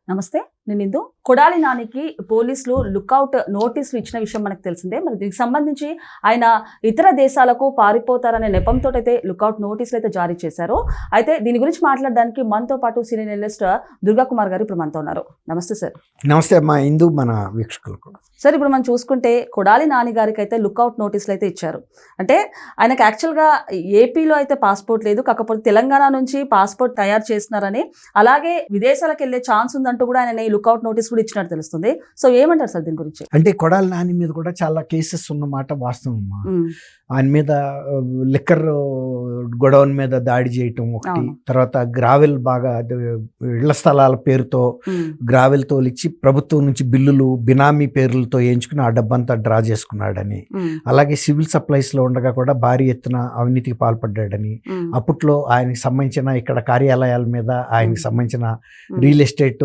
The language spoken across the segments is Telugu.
నమస్తే, నేను ఇందు. కొడాలి నానికి పోలీసులు లుక్అవుట్ నోటీసులు ఇచ్చిన విషయం మనకు తెలిసిందే. మరి దీనికి సంబంధించి ఆయన ఇతర దేశాలకు పారిపోతారనే నెపంతో అయితే లుక్అవుట్ నోటీసులు అయితే జారీ చేశారు. అయితే దీని గురించి మాట్లాడడానికి మనతో పాటు సీనియర్ జర్నలిస్ట్ దుర్గా కుమార్ గారు ఇప్పుడు మనతో ఉన్నారు. నమస్తే సార్. నమస్తే అమ్మా ఇందు, మన వీక్షకులకు. సార్, ఇప్పుడు మనం చూసుకుంటే కొడాలి నాని గారికి అయితే లుక్అవుట్ నోటీసులు అయితే ఇచ్చారు. అంటే ఆయనకు యాక్చువల్గా ఏపీలో అయితే పాస్పోర్ట్ లేదు, కాకపోతే తెలంగాణ నుంచి పాస్పోర్ట్ తయారు చేస్తున్నారని, అలాగే విదేశాలకు వెళ్ళే ఛాన్స్ ఉందంటూ కూడా ఆయన ఈ లుక్అవుట్ నోటీస్ కూడా ఇచ్చినట్టు తెలుస్తుంది. సో ఏమంటారు సార్ దీని గురించి? అంటే కొడాలి నాని మీద కూడా చాలా కేసెస్ ఉన్నమాట వాస్తవం అమ్మా. ఆయన మీద లిక్కర్ గొడవన్ మీద దాడి చేయటం ఒకటి, తర్వాత గ్రావెల్ బాగా ఇళ్ల స్థలాల పేరుతో గ్రావెల్ తోలిచ్చి ప్రభుత్వం నుంచి బిల్లులు బినామీ పేర్లతో వేయించుకుని ఆ డబ్బంతా డ్రా చేసుకున్నాడని, అలాగే సివిల్ సప్లైస్ లో ఉండగా కూడా భారీ ఎత్తున అవినీతికి పాల్పడ్డాడని, అప్పట్లో ఆయనకి సంబంధించిన ఇక్కడ కార్యాలయాల మీద ఆయనకి సంబంధించిన రియల్ ఎస్టేట్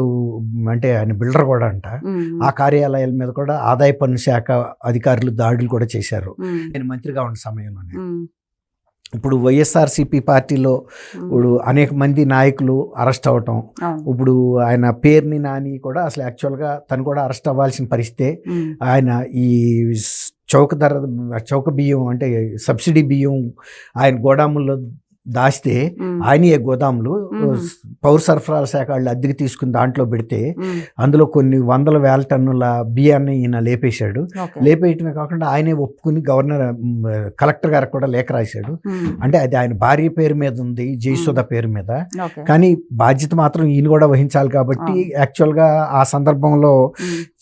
అంటే ఆయన బిల్డర్ కూడా అంట, ఆ కార్యాలయాల మీద కూడా ఆదాయ పన్ను శాఖ అధికారులు దాడులు కూడా చేశారు నేను మంత్రిగా ఉన్న సమయంలోనే. ఇప్పుడు వైఎస్ఆర్సీపీ పార్టీలో ఇప్పుడు అనేక మంది నాయకులు అరెస్ట్ అవ్వటం, ఇప్పుడు ఆయన పేరుని నాని కూడా అసలు యాక్చువల్గా తను కూడా అరెస్ట్ అవ్వాల్సిన పరిస్థితే. ఆయన ఈ చౌక బియ్యం అంటే సబ్సిడీ బియ్యం ఆయన గోడాముల్లో దాస్తే ఆయనే గోదాములు పౌర సరఫరాల శాఖ వాళ్ళు అద్దెకి తీసుకుని దాంట్లో పెడితే అందులో కొన్ని వందల వేల టన్నుల బియ్యాన్ని ఈయన లేపేశాడు. లేపేయటమే కాకుండా ఆయనే ఒప్పుకుని కలెక్టర్ గారికి కూడా లేఖ రాశాడు. అంటే అది ఆయన భార్య పేరు మీద ఉంది, జయసుధ పేరు మీద, కానీ బాధ్యత మాత్రం ఈయన కూడా వహించాలి. కాబట్టి యాక్చువల్గా ఆ సందర్భంలో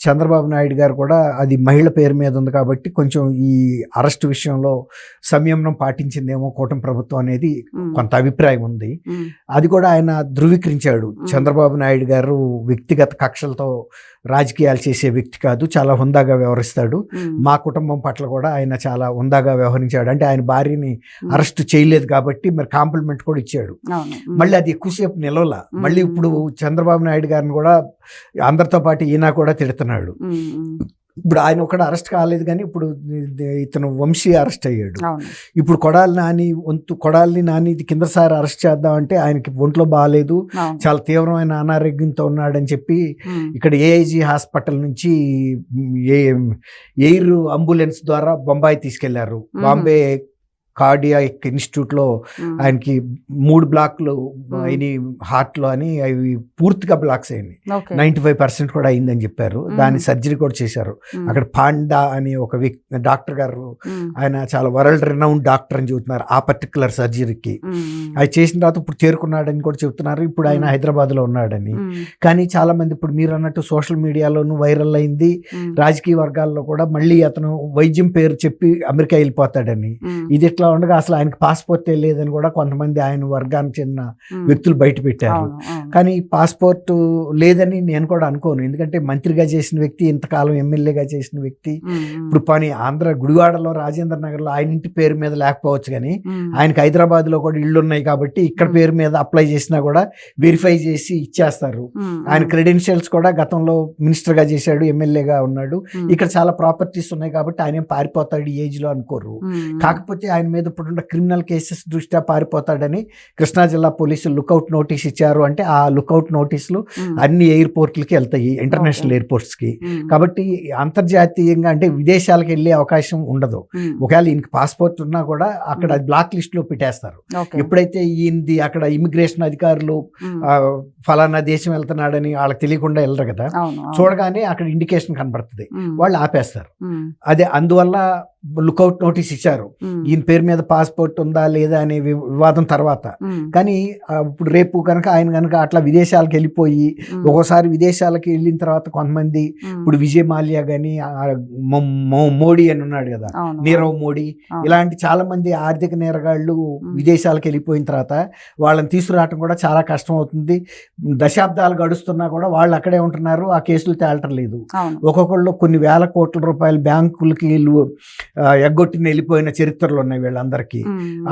చంద్రబాబు నాయుడు గారు కూడా అది మహిళ పేరు మీద ఉంది కాబట్టి కొంచెం ఈ అరెస్ట్ విషయంలో సంయమనం పాటించిందేమో కూటమి ప్రభుత్వం అనేది కొంత అభిప్రాయం ఉంది. అది కూడా ఆయన ధృవీకరించాడు. చంద్రబాబు నాయుడు గారు వ్యక్తిగత కక్షలతో రాజకీయాలు చేసే వ్యక్తి కాదు, చాలా హుందాగా వ్యవహరిస్తాడు, మా కుటుంబం పట్ల కూడా ఆయన చాలా హుందాగా వ్యవహరించాడు. అంటే ఆయన భార్యని అరెస్ట్ చేయలేదు కాబట్టి మరి కాంప్లిమెంట్ కూడా ఇచ్చాడు. మళ్ళీ అది ఎక్కువసేపు నిలవల. మళ్ళీ ఇప్పుడు చంద్రబాబు నాయుడు గారిని కూడా అందరితో పాటు ఈయన కూడా తిడుతున్నాడు. ఇప్పుడు ఆయన ఒకటి అరెస్ట్ కాలేదు, కానీ ఇప్పుడు ఇతను వంశీ అరెస్ట్ అయ్యాడు. ఇప్పుడు కొడాలి నాని కిందసారి అరెస్ట్ చేద్దామంటే ఆయనకి ఒంట్లో బాగాలేదు, చాలా తీవ్రమైన అనారోగ్యంతో ఉన్నాడని చెప్పి ఇక్కడ ఏఐజీ హాస్పిటల్ నుంచి ఎయిర్ అంబులెన్స్ ద్వారా బొంబాయి తీసుకెళ్లారు. బాంబే కార్డియాక్ ఇన్స్టిట్యూట్లో ఆయనకి 3 బ్లాక్లు అయినాయి హార్ట్లో అని, అవి పూర్తిగా బ్లాక్స్ అయినాయి. 95% కూడా అయిందని చెప్పారు. దాని సర్జరీ కూడా చేశారు. అక్కడ పాండా అని ఒక డాక్టర్ గారు, ఆయన చాలా వరల్డ్ రినౌండ్ డాక్టర్ అని చెబుతున్నారు ఆ పర్టికులర్ సర్జరీకి. అది చేసిన తర్వాత ఇప్పుడు చేరుకున్నాడని కూడా చెబుతున్నారు. ఇప్పుడు ఆయన హైదరాబాద్లో ఉన్నాడని. కానీ చాలా మంది ఇప్పుడు మీరు అన్నట్టు సోషల్ మీడియాలోనూ వైరల్ అయింది, రాజకీయ వర్గాల్లో కూడా మళ్ళీ అతను వైద్యం పేరు చెప్పి అమెరికా వెళ్ళిపోతాడని. ఇది ఎట్లా ఉండగా అసలు ఆయనకి పాస్పోర్టే లేదని కూడా కొంతమంది ఆయన వర్గానికి చెందిన వ్యక్తులు బయట పెట్టారు. కానీ పాస్పోర్ట్ లేదని నేను కూడా అనుకోను. ఎందుకంటే మంత్రిగా చేసిన వ్యక్తి, ఇంతకాలం ఎమ్మెల్యేగా చేసిన వ్యక్తి, ఇప్పుడు ఆంధ్ర గుడివాడలో రాజేంద్ర నగర్లో ఆయన ఇంటి పేరు మీద లేకపోవచ్చు, కానీ ఆయనకి హైదరాబాద్లో కూడా ఇళ్ళు ఉన్నాయి కాబట్టి ఇక్కడ పేరు మీద అప్లై చేసినా కూడా వెరిఫై చేసి ఇచ్చేస్తారు. ఆయన క్రెడెన్షియల్స్ కూడా గతంలో మినిస్టర్గా చేశాడు, ఎమ్మెల్యేగా ఉన్నాడు, ఇక్కడ చాలా ప్రాపర్టీస్ ఉన్నాయి కాబట్టి ఆయన పారిపోతాడు ఈ ఏజ్లో అనుకోరు. కాకపోతే ఆయన మీద ఇప్పుడున్న క్రిమినల్ కేసెస్ దృష్ట్యా పారిపోతాడని కృష్ణా జిల్లా పోలీసులు లుక్అవుట్ నోటీస్ ఇచ్చారు. అంటే ఆ లుక్అవుట్ నోటీసులు అన్ని ఎయిర్పోర్ట్లకి వెళ్తాయి, ఇంటర్నేషనల్ ఎయిర్పోర్ట్స్కి. కాబట్టి అంతర్జాతీయంగా అంటే విదేశాలకు వెళ్ళే అవకాశం ఉండదు. ఒకవేళ ఈయనకి పాస్పోర్ట్ ఉన్నా కూడా అక్కడ బ్లాక్ లిస్ట్ లో పెట్టేస్తారు. ఎప్పుడైతే ఈయనది అక్కడ ఇమిగ్రేషన్ అధికారులు ఫలానా దేశం వెళ్తున్నాడని వాళ్ళకి తెలియకుండా వెళ్ళరు కదా, చూడగానే అక్కడ ఇండికేషన్ కనబడుతుంది, వాళ్ళు ఆపేస్తారు. అదే అందువల్ల లుక్అవుట్ నోటీస్ ఇచ్చారు. ఈయన పేరు మీద పాస్పోర్ట్ ఉందా లేదా అనే వివాదం తర్వాత. కానీ ఇప్పుడు రేపు కనుక ఆయన కనుక అట్లా విదేశాలకు వెళ్ళిపోయి, ఒక్కోసారి విదేశాలకు వెళ్ళిన తర్వాత కొంతమంది, ఇప్పుడు విజయ్ మాల్యా గాని, మోడీ అని ఉన్నాడు కదా, నీరవ్ మోడీ, ఇలాంటి చాలా మంది ఆర్థిక నేరగాళ్ళు విదేశాలకు వెళ్ళిపోయిన తర్వాత వాళ్ళని తీసుకురావటం కూడా చాలా కష్టం అవుతుంది. దశాబ్దాలు గడుస్తున్నా కూడా వాళ్ళు అక్కడే ఉంటున్నారు, ఆ కేసులు తేలటం లేదు. ఒక్కొక్కళ్ళు కొన్ని వేల కోట్ల రూపాయలు బ్యాంకులకి ఎగ్గొట్టిన వెళ్ళిపోయిన చరిత్రలు ఉన్నాయి వీళ్ళందరికీ.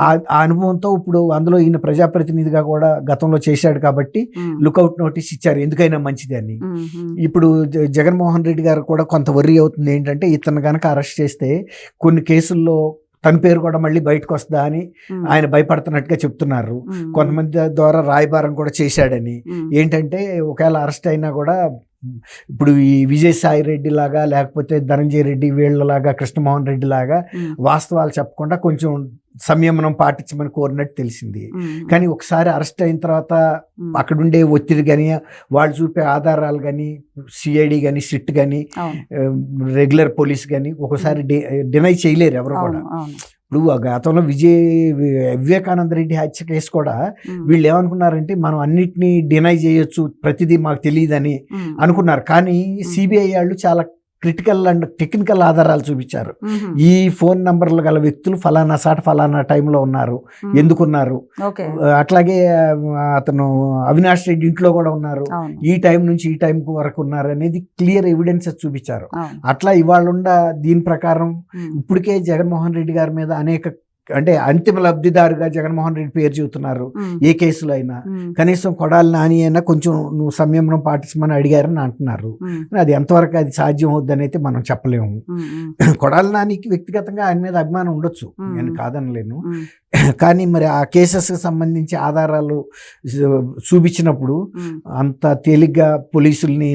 ఆ అనుభవంతో ఇప్పుడు అందులో ఈయన ప్రజాప్రతినిధిగా కూడా గతంలో చేశాడు కాబట్టి లుక్అవుట్ నోటీస్ ఇచ్చారు, ఎందుకైనా మంచిది అని. ఇప్పుడు జగన్మోహన్ రెడ్డి గారు కూడా కొంత వర్రీ అవుతుంది ఏంటంటే, ఇతను కనుక అరెస్ట్ చేస్తే కొన్ని కేసుల్లో తన పేరు కూడా మళ్ళీ బయటకు వస్తుందా అని ఆయన భయపడుతున్నట్టుగా చెప్తున్నారు. కొంతమంది ద్వారా రాయబారం కూడా చేశాడని. ఏంటంటే ఒకవేళ అరెస్ట్ అయినా కూడా ఇప్పుడు ఈ విజయసాయి రెడ్డి లాగా లేకపోతే ధనంజయ రెడ్డి వీళ్ళలాగా కృష్ణమోహన్ రెడ్డి లాగా వాస్తవాలు చెప్పకుండా కొంచెం సంయమనం పాటించమని కోరినట్టు తెలిసింది. కానీ ఒకసారి అరెస్ట్ అయిన తర్వాత అక్కడుండే ఒత్తిడి కానీ వాళ్ళు చూపే ఆధారాలు కానీ సిఐడి కానీ సిట్ కానీ రెగ్యులర్ పోలీస్ కానీ ఒకసారి డినై చేయలేరు ఎవరు కూడా. ఇప్పుడు గతంలో వివేకానంద రెడ్డి హత్య కేసు కూడా వీళ్ళు ఏమనుకున్నారంటే మనం అన్నిటినీ డినై చేయొచ్చు, ప్రతిదీ మాకు తెలియదని అనుకున్నారు. కానీ సిబిఐ వాళ్ళు చాలా క్రిటికల్ అండ్ టెక్నికల్ ఆధారాలు చూపించారు. ఈ ఫోన్ నంబర్లు గల వ్యక్తులు ఫలానా సాట ఫలానా టైంలో ఉన్నారు, ఎందుకున్నారు, అట్లాగే అతను అవినాష్ రెడ్డి ఇంట్లో కూడా ఉన్నారు, ఈ టైం నుంచి ఈ టైం వరకు ఉన్నారు అనేది క్లియర్ ఎవిడెన్సెస్ చూపించారు. అట్లా ఇవాళ దీని ప్రకారం ఇప్పటికే జగన్మోహన్ రెడ్డి గారి మీద అనేక అంటే అంతిమ లబ్ధిదారుగా జగన్మోహన్ రెడ్డి పేరు చెబుతున్నారు. ఏ కేసులో అయినా కనీసం కొడాలి నాని అయినా కొంచెం నువ్వు సంయమనం పాటించమని అడిగారని అంటున్నారు. అది ఎంతవరకు అది సాధ్యం అవుద్దని అయితే మనం చెప్పలేము. కొడాలి నానికి వ్యక్తిగతంగా ఆయన మీద అభిమానం ఉండొచ్చు, నేను కాదనలేను. కానీ మరి ఆ కేసెస్కి సంబంధించి ఆధారాలు చూపించినప్పుడు అంత తేలిగ్గా పోలీసుల్ని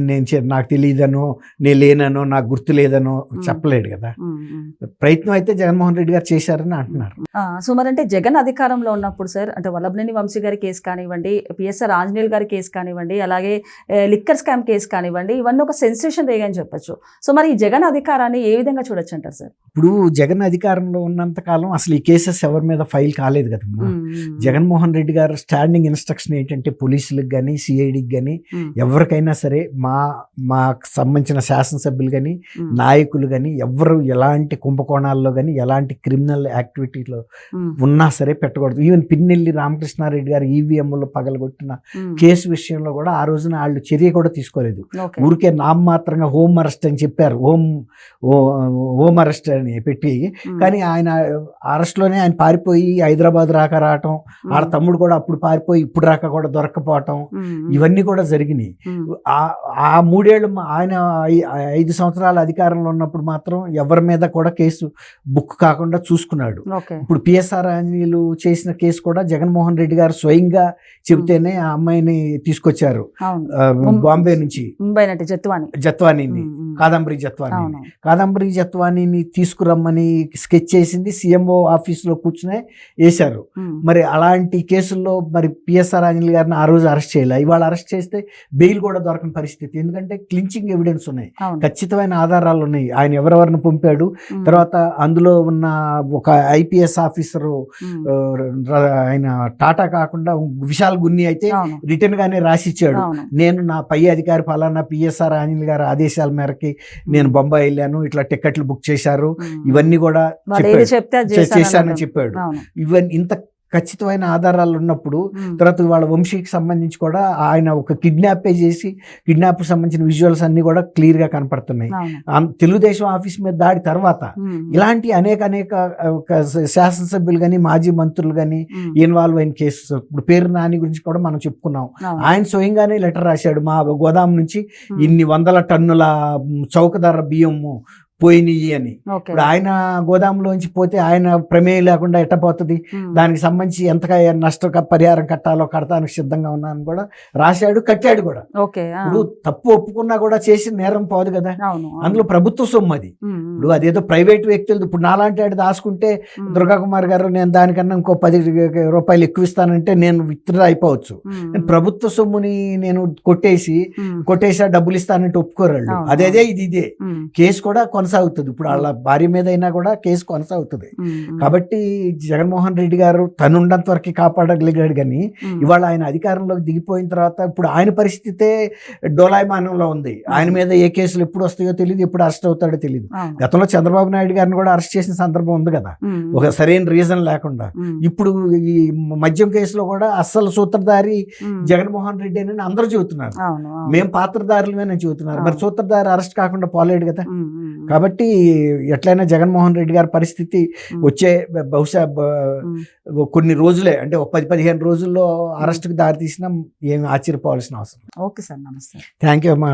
నాకు తెలియదనో నేను లేననో నాకు గుర్తు లేదనో చెప్పలేడు కదా. ప్రయత్నం అయితే జగన్మోహన్ రెడ్డి గారు చేశారని అంటున్నారు. సో మరంటే జగన్ అధికారంలో ఉన్నప్పుడు సార్ అంటే వల్లభనేని వంశీ గారి కేసు కానివ్వండి, పిఎస్ఆర్ ఆంజనేయులు గారి కేసు కానివ్వండి, అలాగే లిక్కర్ స్కామ్ కేసు కానివ్వండి, ఇవన్నీ ఒక సెన్సేషన్ రేగని చెప్పొచ్చు. సో మరి ఈ జగన్ అధికారాన్ని ఏ విధంగా చూడొచ్చు అంటారు సార్? ఇప్పుడు జగన్ అధికారంలో ఉన్నంత కాలం అసలు ఈ కేసెస్ ఎవరి మీద ఫైల్ కాలేదు కదమ్మా. జగన్మోహన్ రెడ్డి గారు స్టాండింగ్ ఇన్స్ట్రక్షన్ ఏంటంటే పోలీసులకు కానీ సిఐడికి కానీ ఎవరికైనా సరే మాకు సంబంధించిన శాసనసభ్యులు కానీ నాయకులు కానీ ఎవరు ఎలాంటి కుంభకోణాల్లో కానీ ఎలాంటి క్రిమినల్ యాక్టివిటీలో ఉన్నా సరే పెట్టకూడదు. ఈవెన్ పిన్నెల్లి రామకృష్ణారెడ్డి గారు ఈవీఎంలో పగలగొట్టిన కేసు విషయంలో కూడా ఆ రోజున వాళ్ళు చర్య కూడా తీసుకోలేదు. ఊరికే నామమాత్రంగా హోమ్ అరెస్ట్ అని చెప్పారు, హోమ్ అరెస్ట్ అని పెట్టి. కానీ ఆయన అరెస్ట్లోనే ఆయన పారిపోయి హైదరాబాద్ రావటం, వాళ్ళ తమ్ముడు కూడా అప్పుడు పారిపోయి ఇప్పుడు రాక కూడా దొరకపోవటం, ఇవన్నీ కూడా జరిగినాయి. ఆ 3 ఏళ్ళు ఆయన 5 సంవత్సరాల అధికారంలో ఉన్నప్పుడు మాత్రం ఎవరి మీద కూడా కేసు బుక్ కాకుండా చూసుకున్నాడు. ఇప్పుడు పిఎస్ఆర్ ఆంజనేయులు చేసిన కేసు కూడా జగన్మోహన్ రెడ్డి గారు స్వయంగా చెబితేనే ఆ అమ్మాయిని తీసుకొచ్చారు బాంబే నుంచి, జత్వానీని, కాదంబరి జత్వానీని తీసుకురమ్మని స్కెచ్ చేసింది సీఎంఓ ఆఫీసులో కూర్చునే వేశారు. మరి అలాంటి కేసుల్లో మరి పిఎస్ఆర్ ఆంజనేయులు గారిని ఆ రోజు అరెస్ట్ చేయాలి. ఇవాళ అరెస్ట్ చేస్తే బెయిల్ కూడా దొరకని పరిస్థితి. ఎందుకంటే క్లించింగ్ ఎవిడెన్స్ ఉన్నాయి, ఖచ్చితమైన ఆధారాలు ఉన్నాయి. ఆయన ఎవరెవరిని పంపాడు, తర్వాత అందులో ఉన్న ఒక ఐపీఎస్ ఆఫీసరు ఆయన టాటా కాకుండా విశాల్ గున్ని అయితే రిటర్న్ గానే రాసిచ్చాడు, నేను నా పై అధికారి ఫలానా పిఎస్ఆర్ ఆంజనేయులు గారి ఆదేశాల మేరకి నేను బొంబాయి వెళ్ళాను, ఇట్లా టికెట్లు బుక్ చేశారు, ఇవన్నీ కూడా చేశానని చెప్పాడు. ఇవన్నీ ఇంత ఖచ్చితమైన ఆధారాలు ఉన్నప్పుడు తర్వాత వాళ్ళ వంశీకి సంబంధించి కూడా ఆయన ఒక కిడ్నాపే చేసి కిడ్నాప్ సంబంధించిన విజువల్స్ అన్ని కూడా క్లియర్ గా కనపడుతున్నాయి. తెలుగుదేశం ఆఫీస్ మీద దాడి తర్వాత ఇలాంటి అనేక శాసనసభ్యులు కానీ మాజీ మంత్రులు కానీ ఇన్వాల్వ్ అయిన కేసు. ఇప్పుడు పేరు నాని గురించి కూడా మనం చెప్పుకున్నాం. ఆయన స్వయంగానే లెటర్ రాశాడు, మా గోదాం నుంచి ఇన్ని 100 టన్నుల చౌకధర బియ్యము పోయినాయి అని. ఇప్పుడు ఆయన గోదాంలోంచి పోతే ఆయన ప్రమేయం లేకుండా ఎట్టపోతుంది, దానికి సంబంధించి ఎంత నష్ట పరిహారం కట్టాలో కడతానికి సిద్ధంగా ఉన్నాను కూడా రాశాడు, కట్టాడు కూడా. ఇప్పుడు తప్పు ఒప్పుకున్నా కూడా చేసి నేరం పోదు కదా, అందులో ప్రభుత్వ సొమ్ము అది. ఇప్పుడు అదేదో ప్రైవేట్ వ్యక్తులు, ఇప్పుడు నాలాంటి వాడు దాచుకుంటే దుర్గా కుమార్ గారు నేను దానికన్నా ఇంకో 10 రూపాయలు ఎక్కువ ఇస్తానంటే నేను విత్డ్రా అయిపోవచ్చు. ప్రభుత్వ సొమ్ముని నేను కొట్టేసా డబ్బులు ఇస్తానంటే ఒప్పుకోరాళ్ళు. అదే ఇదే కేసు కూడా కొనసాగుతుంది. ఇప్పుడు వాళ్ళ భార్య మీద అయినా కూడా కేసు కొనసాగుతుంది. కాబట్టి జగన్మోహన్ రెడ్డి గారు తనుండంత వరకు కాపాడగలిగాడు. కానీ ఇవాళ ఆయన అధికారంలోకి దిగిపోయిన తర్వాత ఇప్పుడు ఆయన పరిస్థితే డోలాయమానంలో ఉంది. ఆయన మీద ఏ కేసులు ఎప్పుడు వస్తాయో తెలియదు, ఎప్పుడు అరెస్ట్ అవుతాడో తెలియదు. గతంలో చంద్రబాబు నాయుడు గారిని కూడా అరెస్ట్ చేసిన సందర్భం ఉంది కదా, ఒక సరైన రీజన్ లేకుండా. ఇప్పుడు ఈ మద్యం కేసులో కూడా అస్సలు సూత్రధారి జగన్మోహన్ రెడ్డి అని అందరూ చెబుతున్నారు, మేము పాత్రధారులమేనని చెబుతున్నారు. మరి సూత్రధారి అరెస్ట్ కాకుండా పోలేడు కదా. కాబట్టి ఎట్లయినా జగన్మోహన్ రెడ్డి గారి పరిస్థితి వచ్చే బహుశా కొన్ని రోజులే, అంటే ఒక 10-15 రోజుల్లో అరెస్ట్కి దారి తీసినా ఏమి ఆశ్చర్యపోవాల్సిన అవసరం. ఓకే సార్, నమస్తే. థ్యాంక్ యూ అమ్మా.